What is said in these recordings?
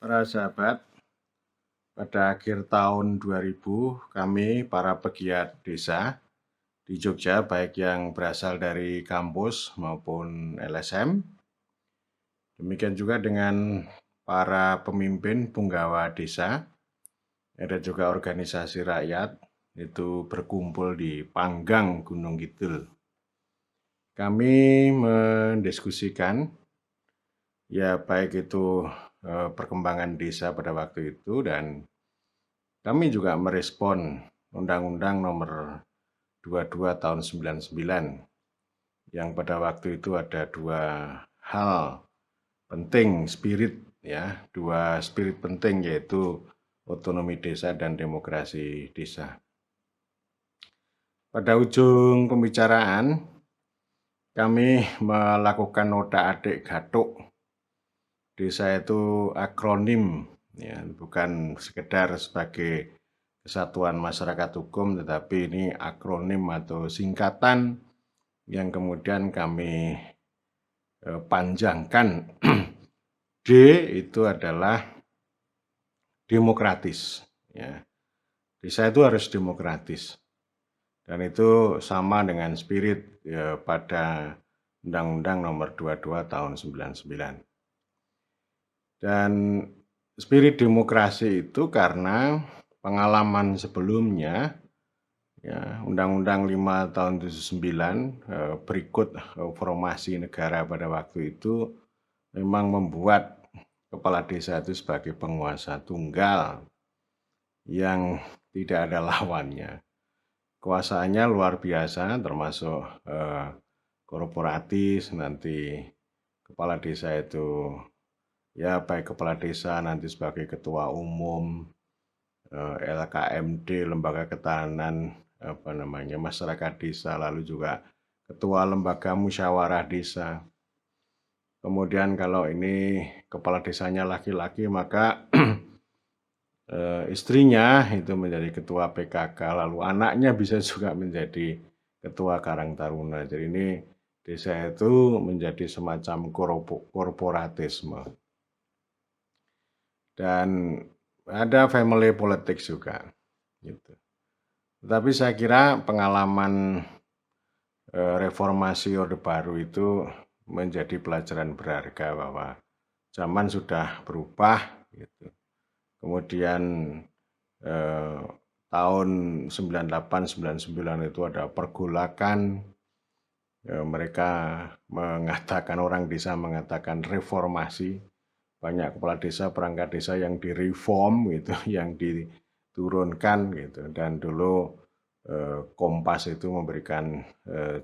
Para sahabat, pada akhir tahun 2000, kami para pegiat desa di Jogja, baik yang berasal dari kampus maupun LSM, demikian juga dengan para pemimpin punggawa desa, ada juga organisasi rakyat, itu berkumpul di Panggang Gunung Kidul. Kami mendiskusikan ya baik itu perkembangan desa pada waktu itu, dan kami juga merespon Undang-Undang Nomor 22 Tahun 99 yang pada waktu itu ada dua hal penting, dua spirit penting, yaitu otonomi desa dan demokrasi desa. Pada ujung pembicaraan, kami melakukan otak-atik gatuk. Desa itu akronim, ya, bukan sekedar sebagai kesatuan masyarakat hukum, tetapi ini akronim atau singkatan yang kemudian kami panjangkan. D itu adalah demokratis. Ya. Desa itu harus demokratis. Dan itu sama dengan spirit ya, pada Undang-Undang Nomor 22 Tahun 99. Dan spirit demokrasi itu karena pengalaman sebelumnya, ya, Undang-Undang 5 Tahun 79 berikut formasi negara pada waktu itu memang membuat kepala desa itu sebagai penguasa tunggal yang tidak ada lawannya. Kuasaannya luar biasa, termasuk korporatis. Nanti kepala desa itu ya baik kepala desa nanti sebagai ketua umum, LKMD, Lembaga Ketahanan Masyarakat Desa, lalu juga ketua lembaga musyawarah desa. Kemudian kalau ini kepala desanya laki-laki, maka istrinya itu menjadi ketua PKK, lalu anaknya bisa juga menjadi ketua Karang Taruna. Jadi ini desa itu menjadi semacam korporatisme. Dan ada family politics juga. Gitu. Tetapi saya kira pengalaman reformasi Orde Baru itu menjadi pelajaran berharga bahwa zaman sudah berubah. Gitu. Kemudian tahun 98-99 itu ada pergolakan. Mereka mengatakan, orang desa mengatakan reformasi. Banyak kepala desa, perangkat desa yang direform gitu, yang diturunkan gitu. Dan dulu Kompas itu memberikan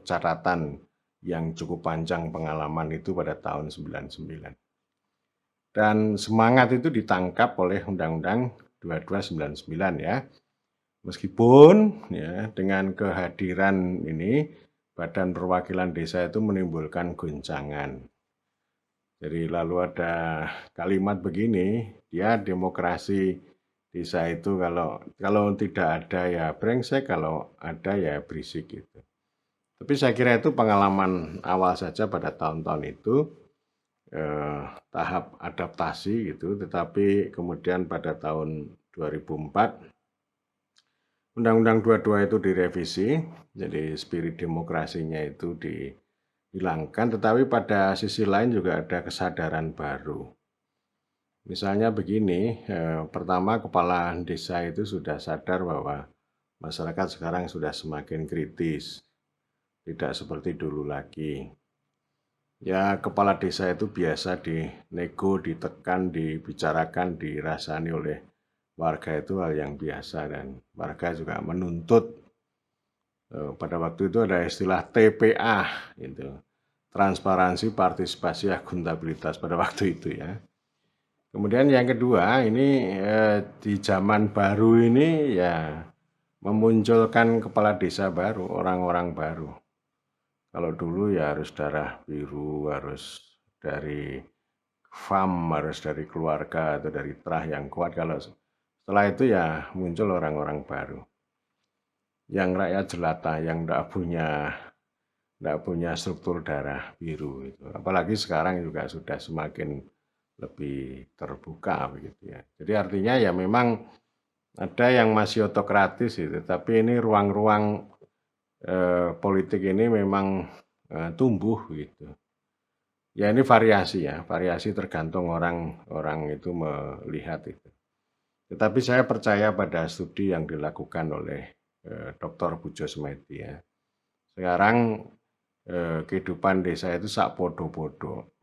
catatan yang cukup panjang pengalaman itu pada tahun 99. Dan semangat itu ditangkap oleh Undang-Undang 2299 ya. Meskipun ya dengan kehadiran ini Badan Perwakilan Desa itu menimbulkan goncangan. Jadi lalu ada kalimat begini, ya demokrasi desa itu kalau tidak ada ya brengsek, kalau ada ya berisik gitu. Tapi saya kira itu pengalaman awal saja pada tahun-tahun itu, tahap adaptasi gitu. Tetapi kemudian pada tahun 2004 Undang-Undang 22 itu direvisi, jadi spirit demokrasinya itu dihilangkan, tetapi pada sisi lain juga ada kesadaran baru. Misalnya begini, pertama kepala desa itu sudah sadar bahwa masyarakat sekarang sudah semakin kritis, tidak seperti dulu lagi. Ya, kepala desa itu biasa dinego, ditekan, dibicarakan, dirasani oleh warga, itu hal yang biasa, dan warga juga menuntut. Pada waktu itu ada istilah TPA, gitu, transparansi, partisipasi, akuntabilitas pada waktu itu ya. Kemudian yang kedua, ini di zaman baru ini ya memunculkan kepala desa baru, orang-orang baru. Kalau dulu ya harus darah biru, harus dari fam, harus dari keluarga atau dari terah yang kuat. Kalau setelah itu ya muncul orang-orang baru yang rakyat jelata, yang tidak punya struktur darah biru itu. Apalagi sekarang juga sudah semakin lebih terbuka begitu ya. Jadi artinya ya memang ada yang masih otokratis itu, tapi ini ruang-ruang politik ini memang tumbuh gitu. Ya ini variasi ya, variasi tergantung orang itu melihat itu. Tetapi saya percaya pada studi yang dilakukan oleh Dr. Bujo Smedi ya. Sekarang kehidupan desa itu sak podo-podo,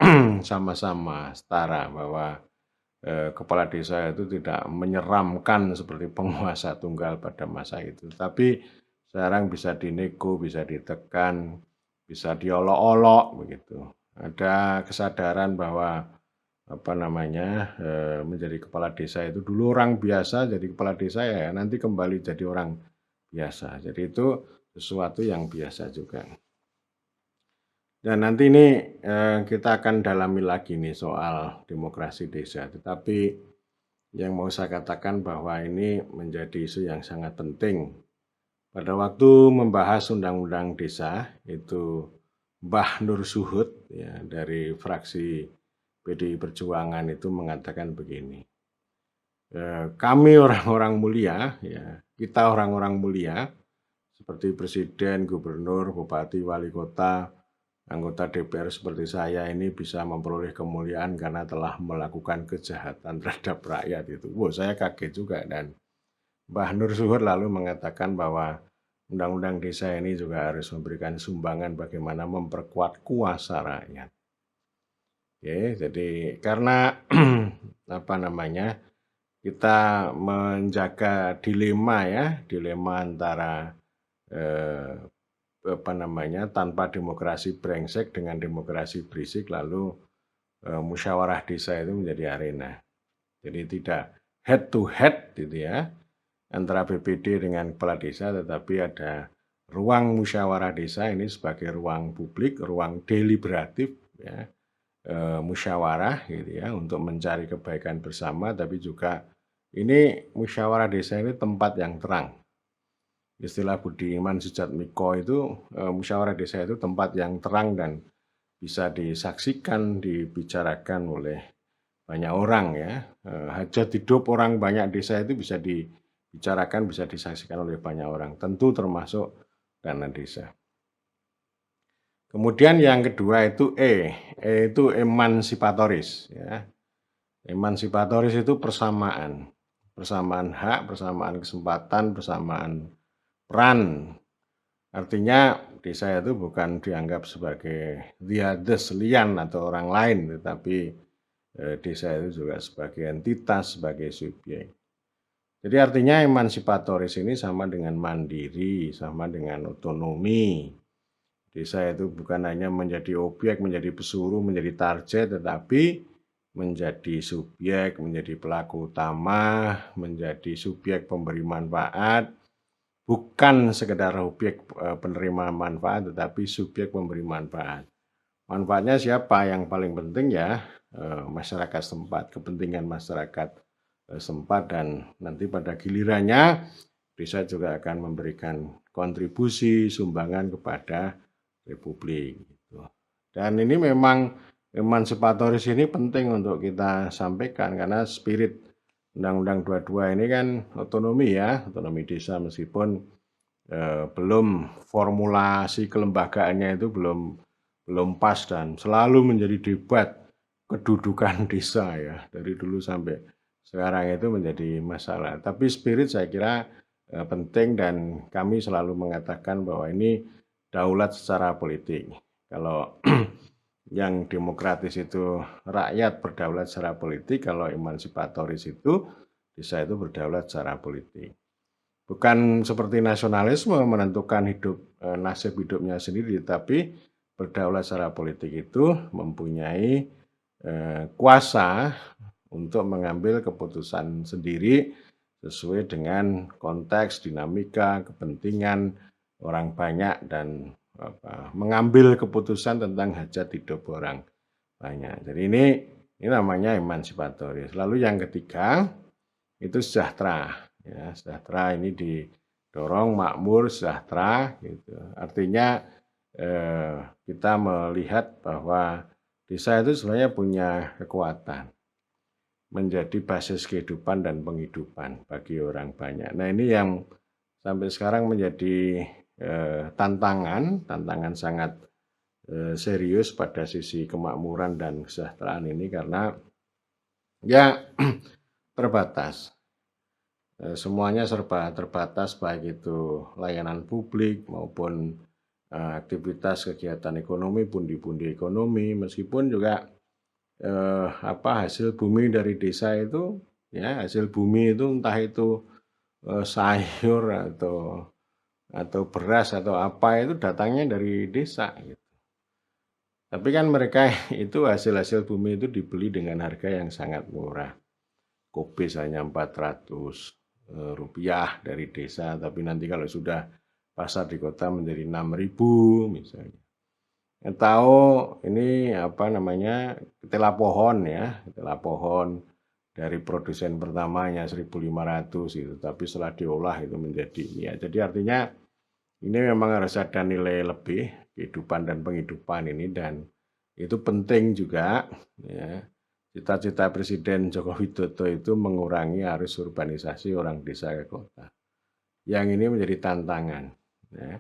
sama-sama setara bahwa kepala desa itu tidak menyeramkan seperti penguasa tunggal pada masa itu. Tapi sekarang bisa dinego, bisa ditekan, bisa diolok-olok begitu. Ada kesadaran bahwa menjadi kepala desa itu dulu orang biasa jadi kepala desa ya nanti kembali jadi orang biasa. Jadi itu sesuatu yang biasa juga. Dan nanti ini kita akan dalami lagi nih soal demokrasi desa. Tetapi yang mau saya katakan bahwa ini menjadi isu yang sangat penting. Pada waktu membahas undang-undang desa itu Mbah Nur Suhud ya, dari fraksi PDI Perjuangan itu mengatakan begini. Kami orang-orang mulia, ya, kita orang-orang mulia seperti presiden, gubernur, bupati, wali kota, anggota DPR seperti saya ini bisa memperoleh kemuliaan karena telah melakukan kejahatan terhadap rakyat itu. Wow, saya kaget juga dan Mbah Nur Suhud lalu mengatakan bahwa undang-undang desa ini juga harus memberikan sumbangan bagaimana memperkuat kuasa rakyat. Oke, jadi karena kita menjaga dilema antara tanpa demokrasi brengsek dengan demokrasi berisik, lalu musyawarah desa itu menjadi arena. Jadi tidak head to head gitu ya antara BPD dengan kepala desa, tetapi ada ruang musyawarah desa ini sebagai ruang publik, ruang deliberatif ya, musyawarah gitu ya untuk mencari kebaikan bersama, tapi juga ini musyawarah desa ini tempat yang terang. Istilah Budiman Sujatmiko itu musyawarah desa itu tempat yang terang dan bisa disaksikan, dibicarakan oleh banyak orang ya. Hajat hidup orang banyak desa itu bisa dibicarakan, bisa disaksikan oleh banyak orang, tentu termasuk dana desa. Kemudian yang kedua itu E itu emansipatoris ya. Emansipatoris itu persamaan hak, persamaan kesempatan, persamaan peran. Artinya desa itu bukan dianggap sebagai the others, lian atau orang lain, tetapi desa itu juga sebagai entitas, sebagai subjek. Jadi artinya emansipatoris ini sama dengan mandiri, sama dengan otonomi. Desa itu bukan hanya menjadi objek, menjadi pesuruh, menjadi target, tetapi menjadi subjek, menjadi pelaku utama, menjadi subjek pemberi manfaat, bukan sekedar objek penerima manfaat, tetapi subjek pemberi manfaat. Manfaatnya siapa? Yang paling penting ya masyarakat setempat, kepentingan masyarakat setempat, dan nanti pada gilirannya desa juga akan memberikan kontribusi, sumbangan kepada Republik. Dan ini memang emansipatoris ini penting untuk kita sampaikan karena spirit Undang-Undang 22 ini kan otonomi ya, otonomi desa meskipun belum formulasi kelembagaannya itu belum pas dan selalu menjadi debat kedudukan desa ya dari dulu sampai sekarang itu menjadi masalah. Tapi spirit saya kira penting dan kami selalu mengatakan bahwa ini daulat secara politik. Kalau yang demokratis itu rakyat berdaulat secara politik, kalau emansipatoris itu desa itu berdaulat secara politik. Bukan seperti nasionalisme menentukan nasib hidupnya sendiri, tapi berdaulat secara politik itu mempunyai kuasa untuk mengambil keputusan sendiri sesuai dengan konteks, dinamika, kepentingan orang banyak dan mengambil keputusan tentang hajat hidup orang banyak. Jadi ini namanya emansipatoris. Lalu yang ketiga itu sejahtera. Ya, sejahtera ini didorong makmur, sejahtera. Gitu. Artinya kita melihat bahwa desa itu sebenarnya punya kekuatan. menjadi basis kehidupan dan penghidupan bagi orang banyak. Nah, ini yang sampai sekarang menjadi tantangan sangat serius pada sisi kemakmuran dan kesejahteraan ini karena ya terbatas. Semuanya serba terbatas, baik itu layanan publik maupun aktivitas kegiatan ekonomi, pundi-pundi ekonomi, meskipun juga hasil bumi dari desa itu, ya hasil bumi itu entah itu sayur atau beras atau apa itu datangnya dari desa gitu. Tapi kan mereka itu hasil-hasil bumi itu dibeli dengan harga yang sangat murah. Kopi hanya 400 rupiah dari desa, tapi nanti kalau sudah pasar di kota menjadi 6.000 misalnya. Tahu ini apa namanya, ketela pohon ya, ketela pohon dari produsen pertamanya 1.500 itu, tapi setelah diolah itu menjadi ya. Jadi artinya ini memang harus ada nilai lebih kehidupan dan penghidupan ini, dan itu penting juga ya. Cita-cita Presiden Joko Widodo itu mengurangi arus urbanisasi orang desa ke kota. Yang ini menjadi tantangan. Ya.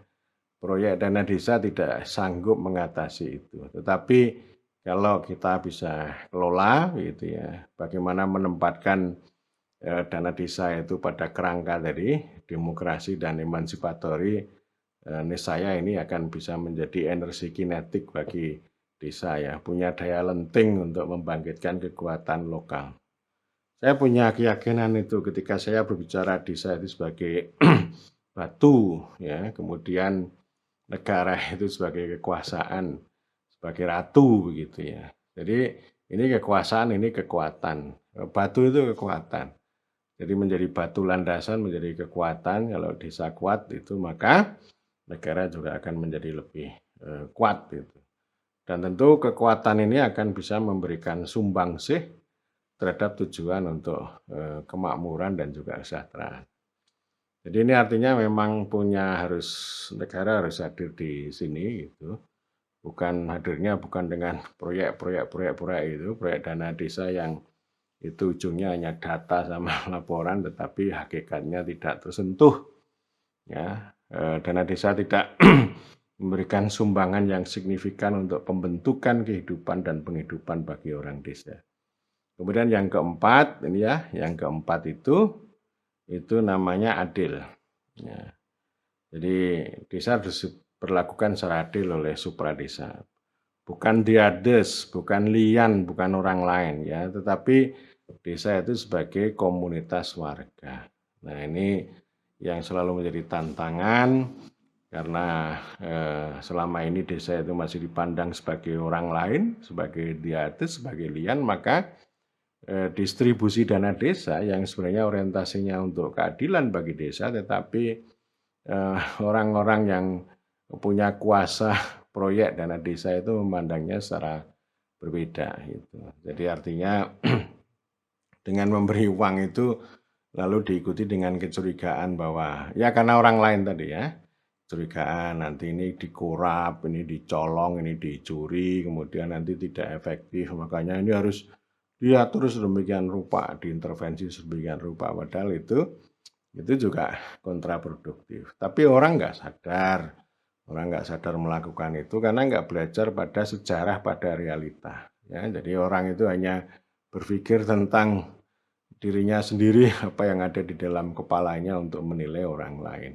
Proyek dana desa tidak sanggup mengatasi itu. Tetapi kalau kita bisa kelola, gitu ya, bagaimana menempatkan dana desa itu pada kerangka dari demokrasi dan emansipatory, niscaya ini akan bisa menjadi energi kinetik bagi desa ya, punya daya lenting untuk membangkitkan kekuatan lokal. Saya punya keyakinan itu ketika saya berbicara desa itu sebagai batu ya, kemudian negara itu sebagai kekuasaan, sebagai ratu begitu ya. Jadi ini kekuasaan, ini kekuatan. Batu itu kekuatan. Jadi menjadi batu landasan, menjadi kekuatan. Kalau desa kuat itu maka negara juga akan menjadi lebih kuat gitu. Dan tentu kekuatan ini akan bisa memberikan sumbangsih terhadap tujuan untuk kemakmuran dan juga kesejahteraan. Jadi ini artinya memang negara harus hadir di sini gitu. Hadirnya bukan dengan proyek itu, proyek dana desa yang itu ujungnya hanya data sama laporan, tetapi hakikatnya tidak tersentuh. Ya, dana desa tidak memberikan sumbangan yang signifikan untuk pembentukan kehidupan dan penghidupan bagi orang desa. Kemudian yang keempat, ini ya, yang keempat itu namanya adil. Ya. Jadi desa harus diperlakukan secara adil oleh supradesa. Bukan diades, bukan lian, bukan orang lain ya, tetapi desa itu sebagai komunitas warga. Nah, ini yang selalu menjadi tantangan. Karena selama ini desa itu masih dipandang sebagai orang lain, sebagai diades, sebagai lian, maka distribusi dana desa yang sebenarnya orientasinya untuk keadilan bagi desa, tetapi orang-orang yang punya kuasa proyek dana desa itu memandangnya secara berbeda. Gitu. Jadi artinya dengan memberi uang itu lalu diikuti dengan kecurigaan bahwa ya karena orang lain tadi ya, curigaan nanti ini dikorap, ini dicolong, ini dicuri, kemudian nanti tidak efektif, makanya ini harus diatur sedemikian rupa, diintervensi sedemikian rupa, padahal itu juga kontraproduktif. Tapi orang nggak sadar melakukan itu karena nggak belajar pada sejarah, pada realita. Ya, jadi orang itu hanya berpikir tentang dirinya sendiri, apa yang ada di dalam kepalanya untuk menilai orang lain.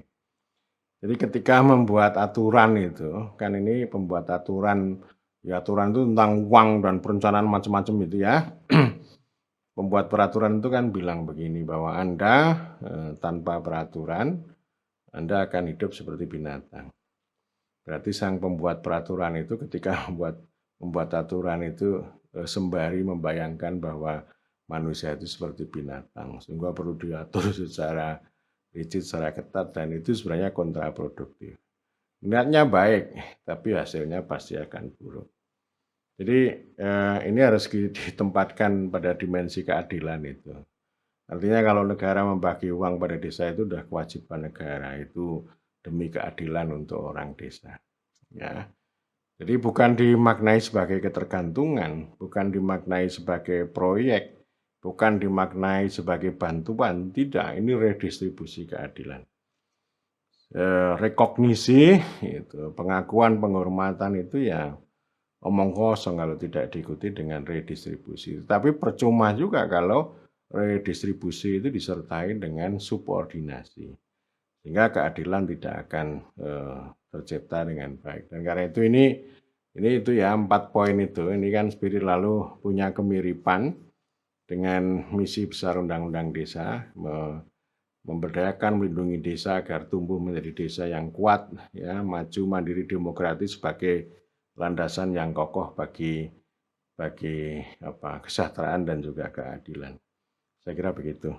Jadi ketika membuat aturan itu, kan ini pembuat aturan, ya aturan itu tentang uang dan perencanaan macam-macam itu ya. Pembuat peraturan itu kan bilang begini, bahwa Anda tanpa peraturan, Anda akan hidup seperti binatang. Berarti sang pembuat peraturan itu ketika membuat aturan itu sembari membayangkan bahwa manusia itu seperti binatang. Sehingga perlu diatur secara rigid, secara ketat, dan itu sebenarnya kontraproduktif. Niatnya baik, tapi hasilnya pasti akan buruk. Jadi ini harus ditempatkan pada dimensi keadilan itu. Artinya kalau negara membagi uang pada desa itu sudah kewajiban negara, itu demi keadilan untuk orang desa. Ya. Jadi bukan dimaknai sebagai ketergantungan, bukan dimaknai sebagai proyek, bukan dimaknai sebagai bantuan, tidak, ini redistribusi keadilan. Rekognisi, itu, pengakuan, penghormatan itu ya omong kosong kalau tidak diikuti dengan redistribusi. Tapi percuma juga kalau redistribusi itu disertai dengan subordinasi, sehingga keadilan tidak akan tercipta dengan baik. Dan karena itu ini itu ya 4 poin itu. Ini kan Spirit lalu punya kemiripan dengan misi besar Undang-Undang Desa, memberdayakan, melindungi desa agar tumbuh menjadi desa yang kuat, ya, maju, mandiri, demokratis sebagai landasan yang kokoh bagi kesejahteraan dan juga keadilan. Saya kira begitu.